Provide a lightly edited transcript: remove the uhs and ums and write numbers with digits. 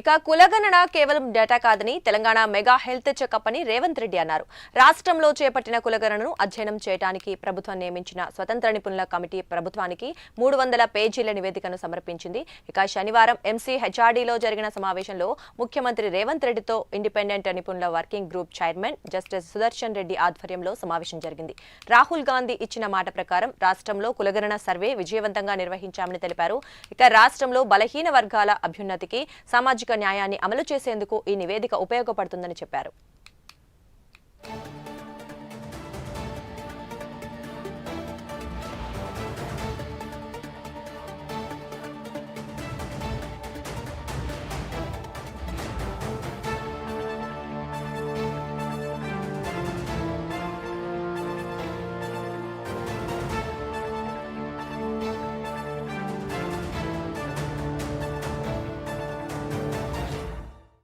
ఇక కులగణన కేవలం డేటా కాదని తెలంగాణ మెగా హెల్త్ చెకప్ అని రేవంత్ రెడ్డి అన్నారు. రాష్ట్రంలో చేపట్టిన కులగణనను అధ్యయనం చేయడానికి ప్రభుత్వం నియమించిన స్వతంత్ర నిపుణుల కమిటీ ప్రభుత్వానికి 300 పేజీల నివేదికను సమర్పించింది. ఇక శనివారం ఎంసీహెచ్ఆర్డీలో జరిగిన సమావేశంలో ముఖ్యమంత్రి రేవంత్ రెడ్డితో ఇండిపెండెంట్ నిపుణుల working group chairman justice Sudarshan Reddy ఆధ్వర్యంలో సమావేశం జరిగింది. రాహుల్ గాంధీ ఇచ్చిన మాట ప్రకారం రాష్ట్రంలో కులగణన సర్వే విజయవంతంగా నిర్వహించామని తెలిపారు. ఇక రాష్ట్రంలో బలహీన వర్గాల అభ్యున్నతికి సామాజిక న్యాయాన్ని అమలు చేసేందుకు ఈ నివేదిక ఉపయోగపడుతుందని చెప్పారు.